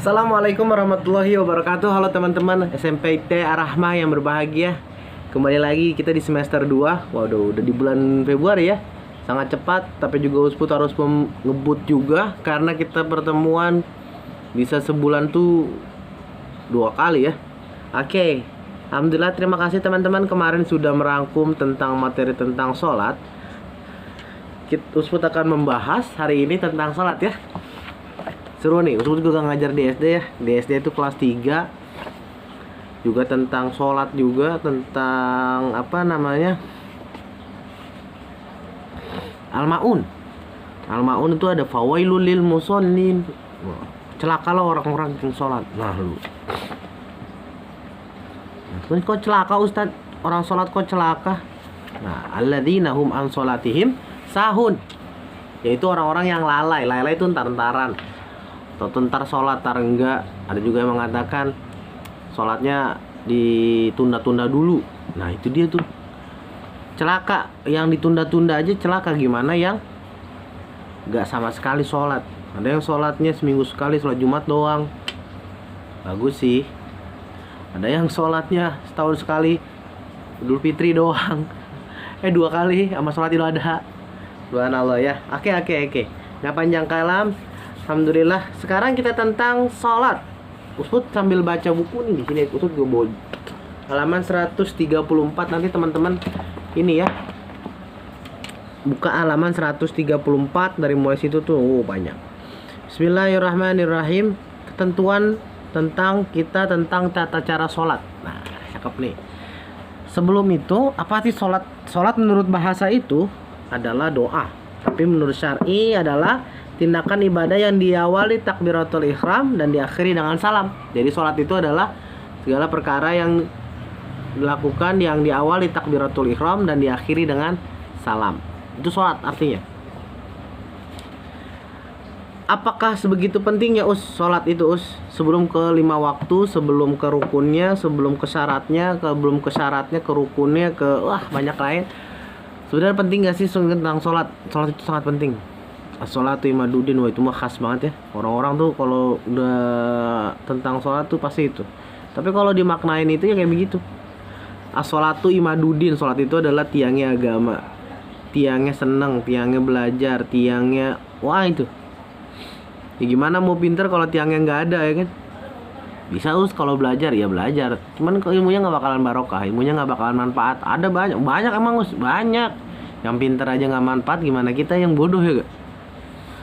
Assalamualaikum warahmatullahi wabarakatuh. Halo teman-teman SMPT Ar-Rahmah yang berbahagia. Kembali lagi kita di semester 2. Waduh, udah di bulan Februari ya. Sangat cepat, tapi juga Usput harus ngebut juga karena kita pertemuan bisa sebulan tuh 2 kali ya. Oke. Alhamdulillah, terima kasih teman-teman kemarin sudah merangkum tentang materi tentang sholat. Usput akan membahas hari ini tentang sholat ya. Seru nih, Usput juga ngajar di SD ya. Di SD itu kelas 3. Juga tentang sholat juga, tentang apa namanya, Al-Ma'un. Al-Ma'un itu ada fawailul lil musallin. Celakalah orang-orang yang sholat. Nah lu, kok celaka Ustaz? Orang sholat kok celaka? Nah, alladzina hum an sholatihim sahun. Yaitu orang-orang yang lalai. Lalai itu entar-entaran. Atau entar sholat, entar enggak. Ada juga yang mengatakan sholatnya ditunda-tunda dulu. Nah itu dia tuh celaka. Yang ditunda-tunda aja celaka, gimana yang enggak sama sekali sholat. Ada yang sholatnya seminggu sekali, sholat Jumat doang, bagus sih. Ada yang sholatnya setahun sekali, Idul Fitri doang, 2 kali sama sholat Idul Adha. Subhanallah ya. Oke. Nggak panjang kalam. Alhamdulillah. Sekarang kita tentang sholat. Usput sambil baca buku nih di sini. Usput gue bawa halaman 134. Nanti teman-teman ini ya, buka halaman 134 dari mulai situ tuh banyak. Bismillahirrahmanirrahim. Ketentuan tentang tata cara sholat. Nah, cakep nih. Sebelum itu, apa sih sholat? Sholat menurut bahasa itu adalah doa, tapi menurut syar'i adalah tindakan ibadah yang diawali takbiratul ihram dan diakhiri dengan salam. Jadi sholat itu adalah segala perkara yang dilakukan yang diawali takbiratul ihram dan diakhiri dengan salam. Itu sholat artinya. Apakah sebegitu pentingnya sholat itu sebelum ke 5 waktu, sebelum ke rukunnya, sebelum ke syaratnya, belum ke syaratnya, ke rukunnya, ke banyak lain. Sebenarnya penting gak sih tentang sholat? Sholat itu sangat penting. As-sholatu imaduddin, wah itu mah khas banget ya. Orang-orang tuh kalau udah tentang sholat tuh pasti itu. Tapi kalau dimaknain itu ya kayak begitu. As-sholatu imaduddin, sholat itu adalah tiangnya agama, tiangnya seneng, tiangnya belajar, tiangnya itu. Ya gimana mau pinter kalau tiangnya nggak ada ya kan? Bisa kalau belajar ya belajar. Cuman kalau ilmunya nggak bakalan barokah, ilmunya nggak bakalan manfaat. Ada banyak emang banyak. Yang pinter aja nggak manfaat, gimana kita yang bodoh ya gak?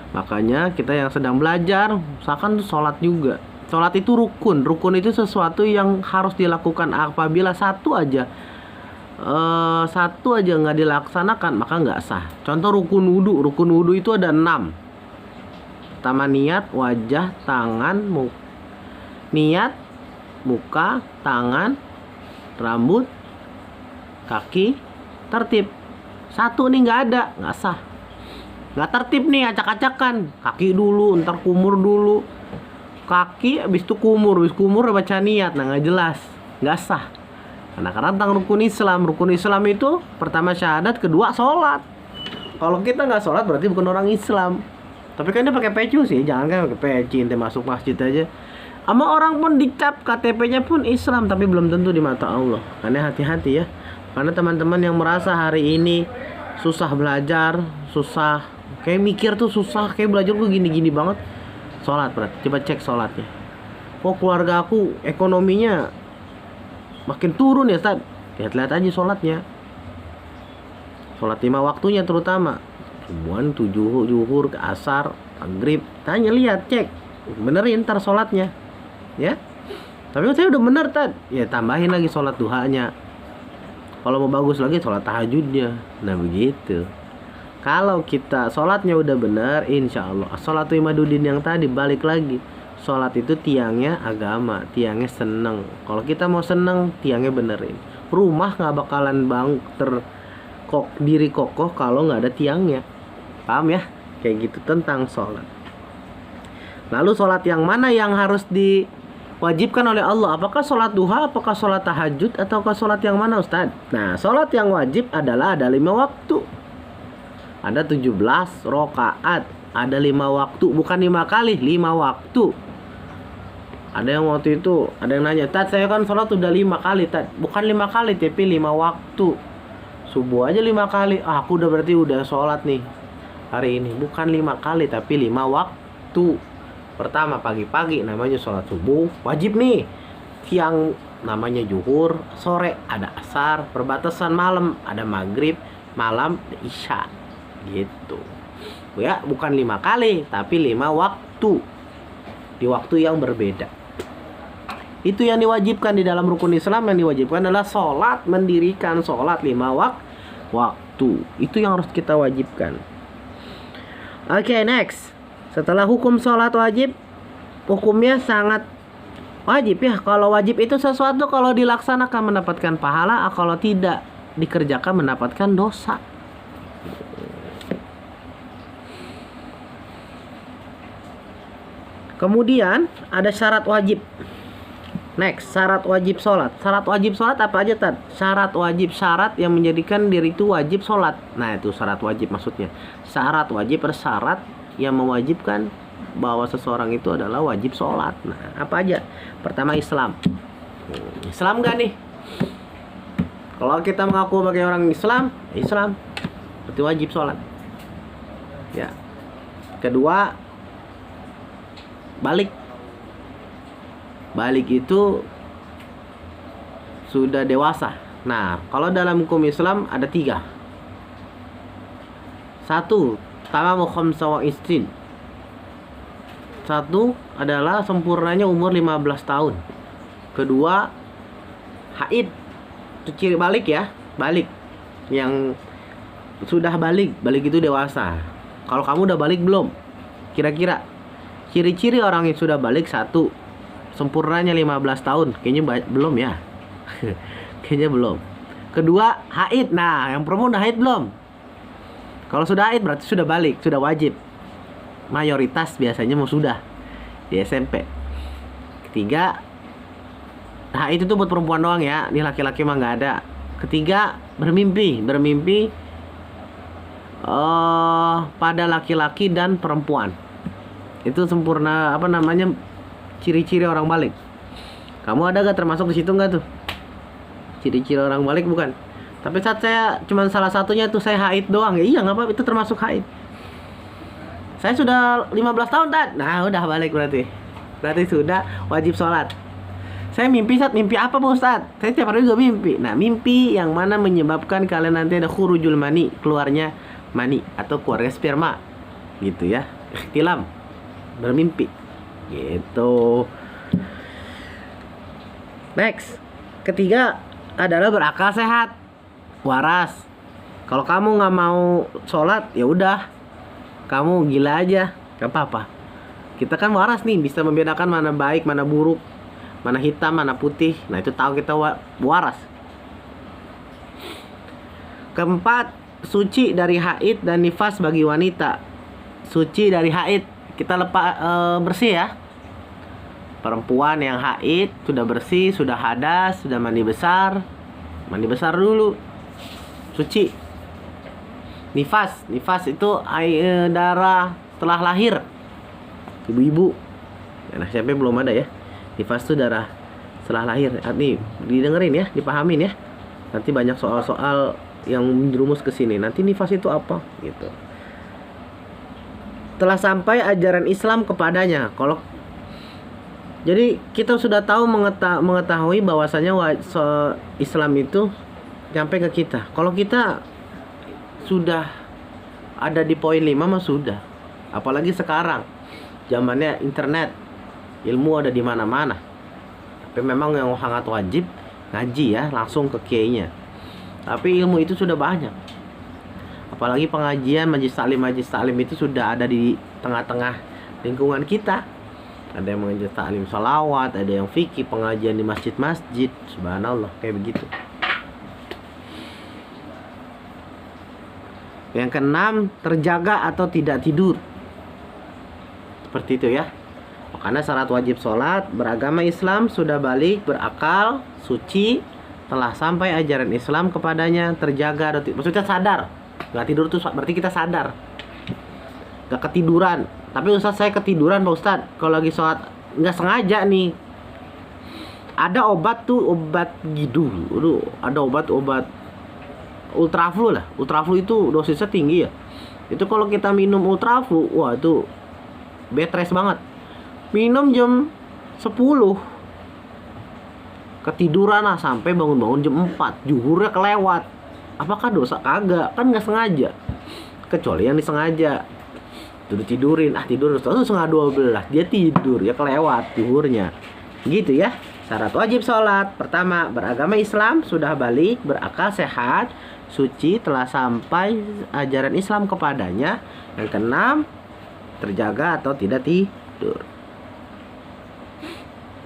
Makanya kita yang sedang belajar, misalkan sholat juga. Sholat itu rukun. Rukun itu sesuatu yang harus dilakukan. Apabila satu aja nggak dilaksanakan, maka nggak sah. Contoh rukun wudu. Rukun wudu itu ada 6. Pertama niat, wajah, tangan, niat, muka, tangan, rambut, kaki, tertib. Satu nih nggak ada, nggak sah. Nggak tertib nih, acak-acakan. Kaki dulu, ntar kumur dulu. Kaki, habis itu kumur. Habis kumur baca niat, nah nggak jelas, nggak sah. Karena tentang rukun Islam. Rukun Islam itu pertama syahadat, kedua sholat. Kalau kita nggak sholat berarti bukan orang Islam. Tapi kan dia pakai peci sih, jangan kan pakai peci, ente masuk masjid aja. Sama orang pun dicap KTP-nya pun Islam, tapi belum tentu di mata Allah. Karena hati-hati ya. Karena teman-teman yang merasa hari ini susah belajar, susah, kayak mikir tuh susah, kayak belajar tuh gini-gini banget. Sholat berarti, coba cek sholatnya. Kok keluarga aku ekonominya makin turun ya Ustaz? Lihat-lihat aja sholatnya. Sholat 5 waktunya terutama. Subuhan, zuhur, asar, maghrib. Tanya, lihat, cek. Benerin ntar sholatnya. Ya. Tapi saya udah bener, Tad. Ya tambahin lagi sholat duhanya. Kalau mau bagus lagi sholat tahajudnya. Nah begitu. Kalau kita sholatnya udah bener, insya Allah sholatu imaduddin yang tadi balik lagi. Sholat itu tiangnya agama, tiangnya seneng. Kalau kita mau seneng, tiangnya benerin. Rumah gak bakalan diri kokoh kalau gak ada tiangnya. Paham ya? Kayak gitu tentang sholat. Lalu sholat yang mana yang harus diwajibkan oleh Allah? Apakah sholat duha, apakah sholat tahajud, ataukah sholat yang mana Ustaz? Nah, sholat yang wajib adalah ada 5 waktu. Ada 17 rakaat. Ada 5 waktu. Bukan 5 kali, 5 waktu. Ada yang waktu itu, ada yang nanya, Tad saya kan sholat udah 5 kali Tad. Bukan 5 kali tapi 5 waktu. Subuh aja 5 kali. Aku udah berarti udah sholat nih hari ini. Bukan 5 kali tapi 5 waktu. Pertama pagi-pagi namanya sholat subuh, wajib nih. Siang namanya zuhur, sore ada asar, perbatasan malam ada maghrib, malam ada isya. Gitu. Ya, bukan 5 kali tapi 5 waktu. Di waktu yang berbeda. Itu yang diwajibkan di dalam rukun Islam. Yang diwajibkan adalah sholat, mendirikan sholat 5 waktu. Itu yang harus kita wajibkan. Oke, next. Setelah hukum sholat wajib, hukumnya sangat wajib ya. Kalau wajib itu sesuatu kalau dilaksanakan mendapatkan pahala, kalau tidak dikerjakan mendapatkan dosa. Kemudian ada syarat wajib. Next, syarat wajib sholat. Syarat wajib sholat apa aja Tad? Syarat wajib, syarat yang menjadikan diri itu wajib sholat. Nah itu syarat wajib maksudnya. Syarat wajib bersyarat yang mewajibkan bahwa seseorang itu adalah wajib sholat. Nah apa aja? Pertama Islam. Islam gak nih? Kalau kita mengaku sebagai orang Islam, Islam berarti wajib sholat. Ya. Kedua, balik. Balik itu sudah dewasa. Nah, kalau dalam hukum Islam ada 3. 1, tamamu khamsa wa istin. 1 adalah sempurnanya umur 15 tahun. Kedua, haid. Itu ciri balik ya, balik. Yang sudah balik, balik itu dewasa. Kalau kamu udah balik belum? Kira-kira ciri-ciri orang yang sudah balik: 1, sempurnanya 15 tahun. Kayaknya belum ya. Kayaknya belum. Kedua, haid. Nah, yang perempuan udah haid belum? Kalau sudah haid berarti sudah balik, sudah wajib. Mayoritas biasanya mau sudah di SMP. Ketiga, haid itu buat perempuan doang ya. Ini laki-laki mah nggak ada. Ketiga, bermimpi. Bermimpi pada laki-laki dan perempuan. Itu sempurna ciri-ciri orang balik. Kamu ada gak termasuk di situ nggak tuh? Ciri-ciri orang balik bukan? Tapi saat saya cuman salah satunya tuh saya haid doang. Ya iya nggak apa, itu termasuk haid. Saya sudah 15 tahun Tad. Nah udah balik berarti. Berarti sudah wajib sholat. Saya mimpi mimpi apa Pak Ustadz? Saya tiap hari juga mimpi. Nah mimpi yang mana menyebabkan kalian nanti ada khurujul mani, keluarnya mani atau keluarnya sperma, gitu ya. Ikhtilam, bermimpi. Gitu. Next, ketiga adalah berakal sehat, waras. Kalau kamu nggak mau sholat, ya udah, kamu gila aja, gak apa-apa. Kita kan waras nih, bisa membedakan mana baik, mana buruk, mana hitam, mana putih. Nah itu tahu kita waras. Keempat, suci dari haid dan nifas bagi wanita. Suci dari haid, kita bersih ya. Perempuan yang haid sudah bersih, sudah hadas, sudah mandi besar dulu, suci. Nifas itu air darah setelah lahir, ibu-ibu. Nah siapa belum ada ya? Nifas itu darah setelah lahir. Nih didengerin ya, dipahamin ya. Nanti banyak soal-soal yang menjerumus ke sini. Nanti nifas itu apa? Gitu. Telah sampai ajaran Islam kepadanya. Jadi kita sudah tahu mengetahui bahwasanya Islam itu sampai ke kita. Kalau kita sudah ada di poin 5 mah sudah. Apalagi sekarang zamannya internet, ilmu ada di mana-mana. Tapi memang yang sangat wajib ngaji ya, langsung ke kiainya. Tapi ilmu itu sudah banyak. Apalagi pengajian majlis taklim itu sudah ada di tengah-tengah lingkungan kita. Ada yang mengajar taklim salawat, ada yang fikih, pengajian di masjid-masjid. Subhanallah, kayak begitu. Yang keenam, terjaga atau tidak tidur. Seperti itu ya. Karena syarat wajib sholat, beragama Islam, sudah balik, berakal, suci, telah sampai ajaran Islam kepadanya, terjaga, maksudnya sadar. Gak tidur tuh berarti kita sadar, gak ketiduran. Tapi Ustadz saya ketiduran Pak Ustadz, kalau lagi sholat nggak sengaja nih Ada obat tuh, obat gitu. Ada obat ultraflu lah. Ultraflu itu dosisnya tinggi ya. Itu kalau kita minum ultraflu, wah itu bed rest banget. Minum jam 10, ketiduran lah sampai bangun-bangun jam 4, zuhurnya kelewat. Apakah dosa? Kagak, kan nggak sengaja. Kecuali yang disengaja. Tidurin, tidur terus setengah 12, dia tidur, ya kelewat zuhurnya. Gitu ya. Syarat wajib sholat: pertama, beragama Islam, sudah balik, berakal sehat, suci, telah sampai ajaran Islam kepadanya. Yang keenam, terjaga atau tidak tidur.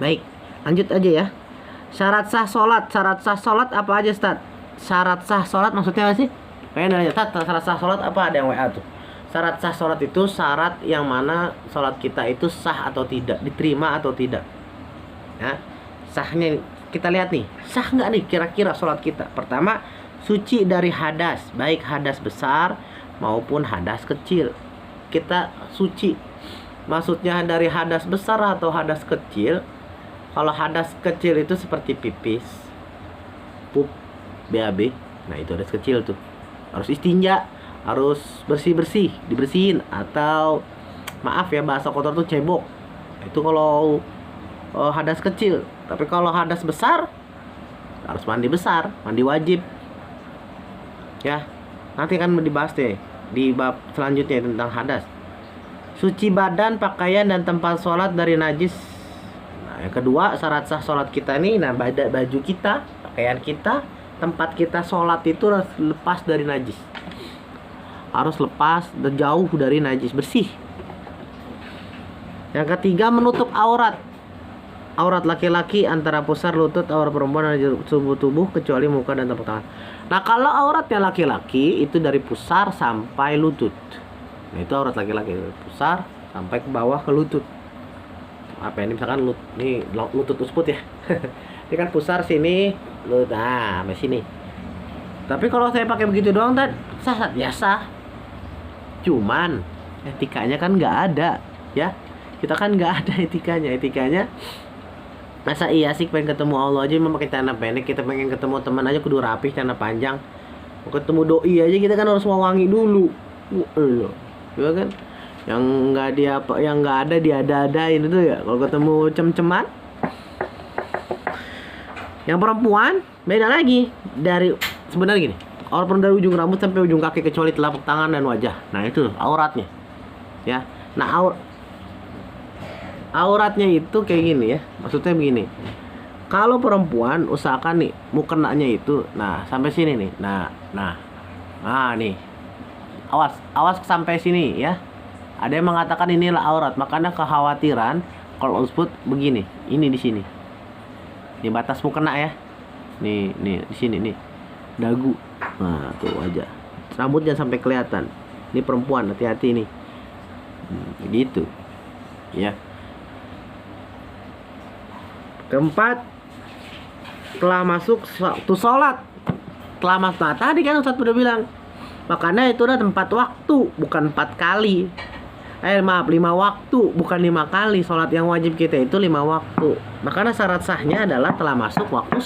Baik, lanjut aja ya. Syarat sah sholat apa aja, Ustaz? Syarat sah sholat maksudnya apa sih? Kayaknya nanya, Ustaz, syarat sah sholat apa? Ada yang WA tuh. Syarat sah sholat itu syarat yang mana sholat kita itu sah atau tidak, diterima atau tidak. Ya, sahnya kita lihat nih, sah nggak nih kira-kira sholat kita? Pertama, suci dari hadas, baik hadas besar maupun hadas kecil. Kita suci, maksudnya dari hadas besar atau hadas kecil. Kalau hadas kecil itu seperti pipis, pup, BAB, nah itu hadas kecil tuh. Harus istinja, harus bersih-bersih, dibersihin. Atau maaf ya, bahasa kotor tuh cebok. Itu kalau hadas kecil. Tapi kalau hadas besar harus mandi besar, mandi wajib. Ya, nanti kan dibahas deh di bab selanjutnya tentang hadas. Suci badan, pakaian, dan tempat sholat dari najis. Nah, yang kedua, syarat sah sholat kita nih, nah baju kita, pakaian kita, tempat kita sholat itu harus lepas dari najis. Harus lepas dan jauh dari najis, bersih. Yang ketiga, menutup aurat. Aurat laki-laki antara pusar, lutut, aurat perempuan dan tubuh kecuali muka dan telapak tangan. Nah, kalau auratnya laki-laki itu dari pusar sampai lutut. Nah, itu aurat laki-laki, dari pusar sampai ke bawah ke lutut. Apa ini misalkan lutut usput ya. Ini kan pusar sini, lutut, nah sampai sini. Tapi kalau saya pakai begitu doang, sah ya sah. Cuman etikanya kan nggak ada, ya. Kita kan nggak ada etikanya. Masa iya sih pengen ketemu Allah aja memakai celana pendek, kita pengen ketemu teman aja kudu rapih celana panjang. Mau ketemu doi aja kita kan harus wangi dulu. Ya kan? Yang nggak ada diada-adain itu ya. Kalau ketemu cem-ceman. Yang perempuan beda lagi. Dari sebenarnya gini, orang dari ujung rambut sampai ujung kaki kecuali telapak tangan dan wajah. Nah, itu auratnya. Ya. Nah, auratnya itu kayak gini ya. Maksudnya begini. Kalau perempuan usahakan nih mukenanya itu sampai sini nih. Nah nih. Awas sampai sini ya. Ada yang mengatakan inilah aurat. Makanya kekhawatiran kalau usbut begini. Ini di sini. Ini batas mukena ya. Nih di sini nih. Dagu. Nah, tuh wajah. Rambut jangan sampai kelihatan. Ini perempuan, hati-hati nih. Begitu. Ya. Keempat, telah masuk waktu sholat. Telah masuk. Nah, tadi kan Ustaz udah bilang, makanya itu udah tempat waktu, bukan 4 kali. 5 waktu, bukan 5 kali. Sholat yang wajib kita itu 5 waktu. Makanya syarat sahnya adalah telah masuk waktu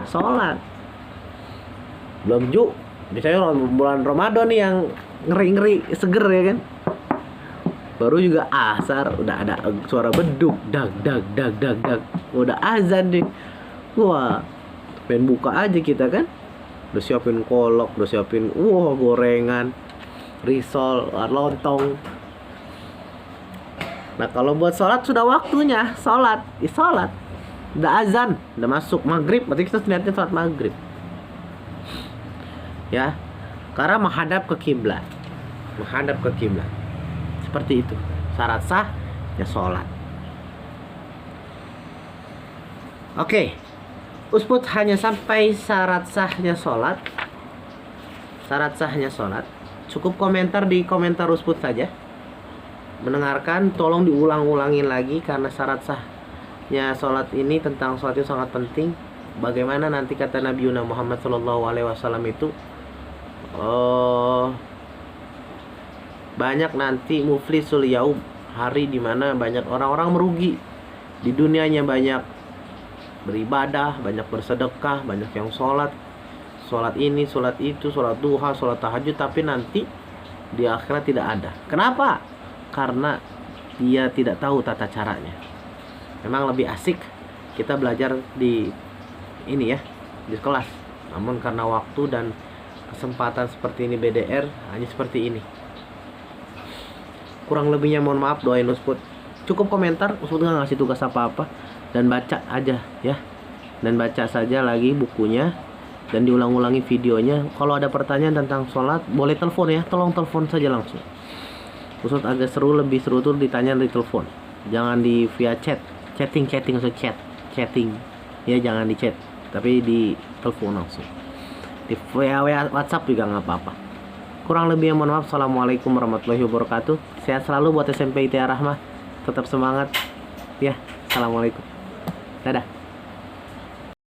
sholat. Belum biasanya bulan Ramadan nih yang ngeri-ngeri seger ya kan. Baru juga asar udah ada suara beduk, dag. Udah azan nih. Wah, pengen buka aja kita kan. Udah siapin kolak, udah siapin gorengan, risol, lontong. Nah, kalau buat sholat sudah waktunya sholat. Udah azan, udah masuk maghrib, berarti kita niatnya sholat maghrib. Ya, karena menghadap ke kiblat. Seperti itu syarat sah ya sholat. Oke, usbut hanya sampai syarat sahnya sholat. Cukup komentar di komentar usbut saja. Mendengarkan tolong diulang-ulangin lagi, karena syarat sahnya sholat ini tentang sholat itu sangat penting. Bagaimana nanti kata Nabi Muhammad SAW itu banyak nanti muflisul yaum, hari dimana banyak orang-orang merugi di dunianya, banyak beribadah, banyak bersedekah, banyak yang sholat ini, sholat itu, sholat duha, sholat tahajud, tapi nanti di akhirat tidak ada. Kenapa? Karena dia tidak tahu tata caranya. Memang lebih asik kita belajar di ini ya, di kelas. Namun karena waktu dan kesempatan seperti ini BDR hanya seperti ini. Kurang lebihnya mohon maaf, doain Ustaz. Cukup komentar, Ustaz nggak ngasih tugas apa-apa, dan baca aja ya. Dan baca saja lagi bukunya dan diulang-ulangi videonya. Kalau ada pertanyaan tentang sholat boleh telepon ya, tolong telepon saja langsung. Ustaz agak seru, lebih seru tuh ditanya di telepon. Jangan di via chatting atau chatting. Ya jangan di chat, tapi di telepon langsung. Di via WhatsApp juga nggak apa-apa. Kurang lebih yang mohon maaf. Assalamualaikum warahmatullahi wabarakatuh. Sehat selalu buat SMP ITA Rahmah. Tetap semangat ya. Assalamualaikum. Dadah.